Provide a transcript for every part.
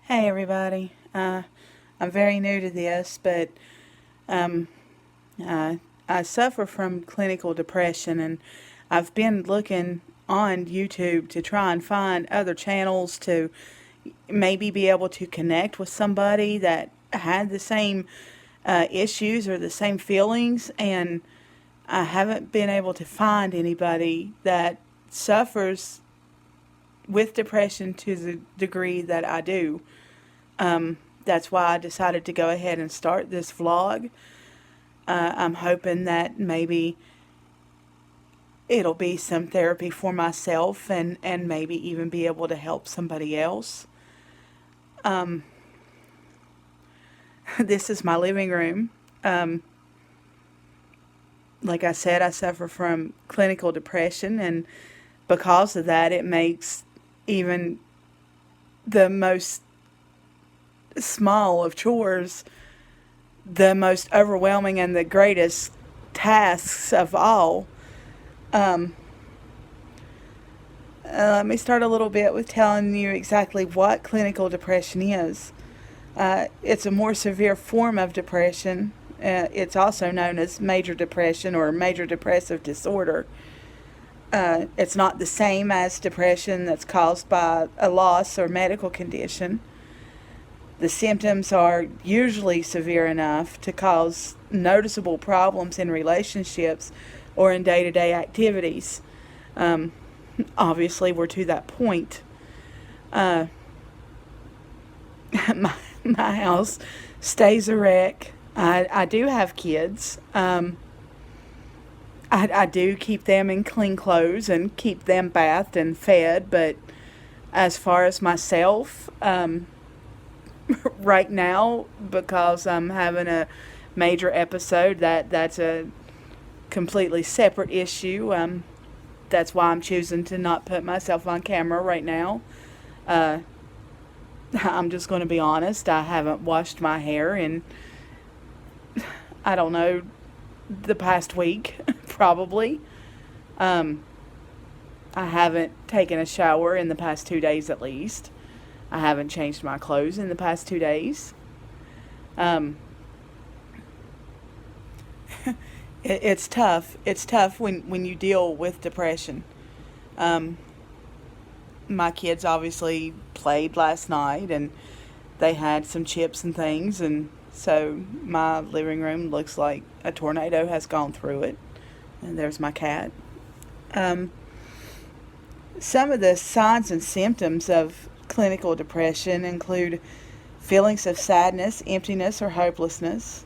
Hey everybody. I'm very new to this, but um, I suffer from clinical depression, and I've been looking on YouTube to try and find other channels to maybe be able to connect with somebody that had the same issues or the same feelings, and I haven't been able to find anybody that suffers with depression to the degree that I do. That's why I decided to go ahead and start this vlog. I'm hoping that maybe it'll be some therapy for myself and maybe even be able to help somebody else. This is my living room. Um, like I said, I suffer from clinical depression, and because of that, it makes even the most small of chores the most overwhelming and the greatest tasks of all. Um, Let me start a little bit with telling you exactly what clinical depression is. It's a more severe form of depression. It's also known as major depression or major depressive disorder. It's not the same as depression that's caused by a loss or medical condition. The symptoms are usually severe enough to cause noticeable problems in relationships or in day to day activities. Um, Obviously, we're to that point. Uh, my house stays a wreck. I do have kids. I do keep them in clean clothes and keep them bathed and fed, but as far as myself, right now, because I'm having a major episode, that's a completely separate issue. That's why I'm choosing to not put myself on camera right now. Uh, I'm just going to be honest. I haven't washed my hair in, I don't know, the past week, probably. Um, I haven't taken a shower in the past 2 days at least. I haven't changed my clothes in the past 2 days. Um, it's tough. It's tough when you deal with depression. Um, my kids obviously played last night and they had some chips and things, and so my living room looks like a tornado has gone through it. And there's my cat. Um, some of the signs and symptoms of clinical depression include feelings of sadness, emptiness, or hopelessness,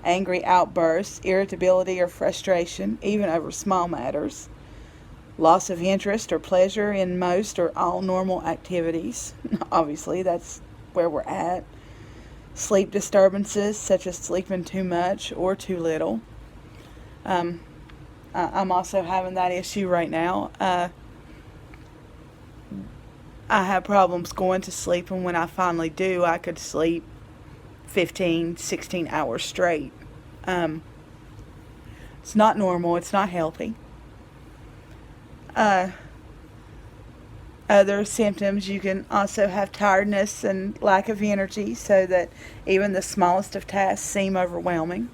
angry outbursts, irritability or frustration, even over small matters, loss of interest or pleasure in most or all normal activities. Obviously, that's where we're at. Sleep disturbances, such as sleeping too much or too little. Um, I'm also having that issue right now. I have problems going to sleep, and when I finally do, I could sleep 15, 16 hours straight. Um, it's not normal, it's not healthy. Uh, Other symptoms, you can also have tiredness and lack of energy, so that even the smallest of tasks seem overwhelming.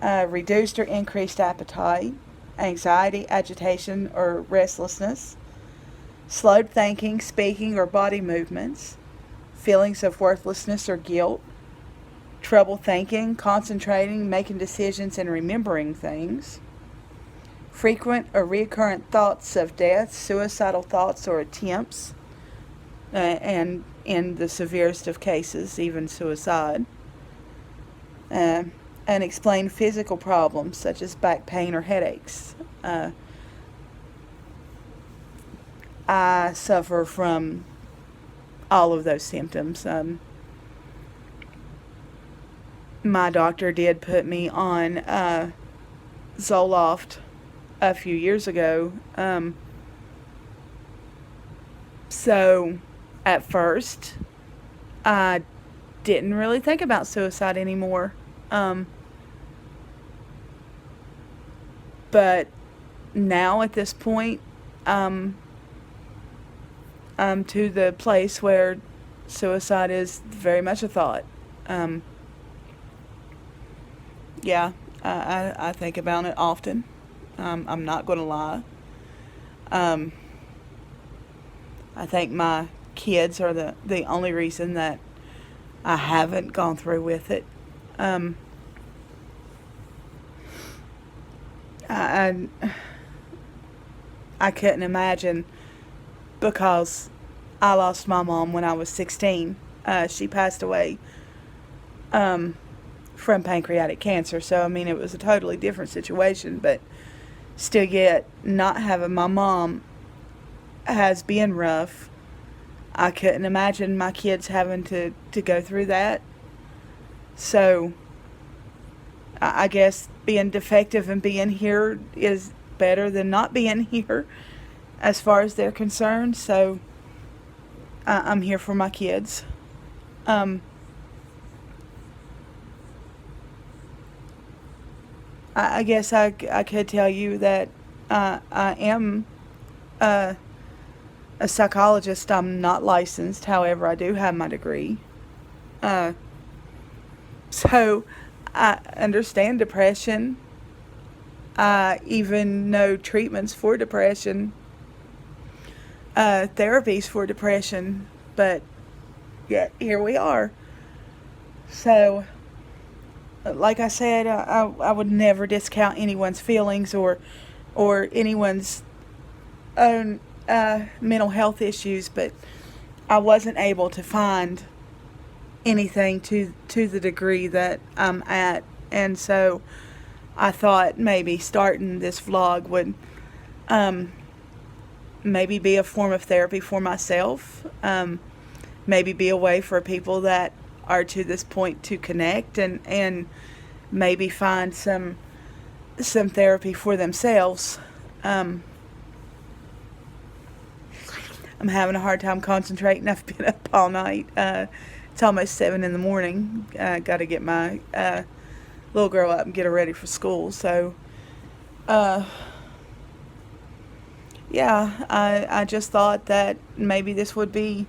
Reduced or increased appetite, anxiety, agitation, or restlessness, slowed thinking, speaking, or body movements, feelings of worthlessness or guilt, trouble thinking, concentrating, making decisions, and remembering things, frequent or recurrent thoughts of death, suicidal thoughts or attempts, and in the severest of cases, even suicide. Uh, Unexplained physical problems such as back pain or headaches. Uh, I suffer from all of those symptoms. My doctor did put me on Zoloft a few years ago. So at first, I didn't really think about suicide anymore. Um, but now at this point, um, I'm to the place where suicide is very much a thought. Um, yeah, I think about it often. I'm not going to lie. Um, I think my kids are the only reason that I haven't gone through with it. Um, I, I I couldn't imagine, because I lost my mom when I was 16. She passed away um, from pancreatic cancer. So, I mean, it was a totally different situation, but still, yet, not having my mom has been rough. I couldn't imagine my kids having to go through that. So, I guess being defective and being here is better than not being here as far as they're concerned. So, I'm here for my kids. Um, I guess I could tell you that I am a, a psychologist. I'm not licensed, however, I do have my degree. Uh, so I understand depression. I even know treatments for depression, therapies for depression, but yet here we are. So, like I said, I would never discount anyone's feelings or anyone's own mental health issues, but I wasn't able to find anything to the degree that I'm at, and so I thought maybe starting this vlog would um, maybe be a form of therapy for myself, maybe be a way for people that are to this point to connect and maybe find some therapy for themselves. Um, I'm having a hard time concentrating. I've been up all night. It's almost 7 in the morning. Got to get my little girl up and get her ready for school. So, uh, yeah, I just thought that maybe this would be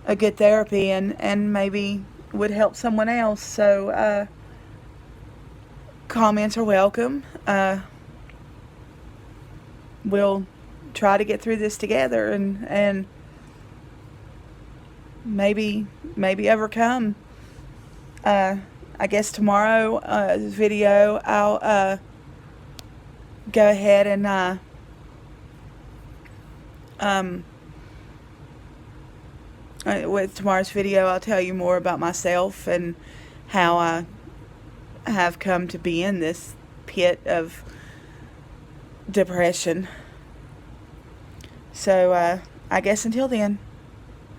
a good therapy and maybe would help someone else. So, comments are welcome. We'll try to get through this together and maybe overcome. I guess tomorrow video I'll go ahead and um, with tomorrow's video I'll tell you more about myself and how I have come to be in this pit of depression. So I guess until then.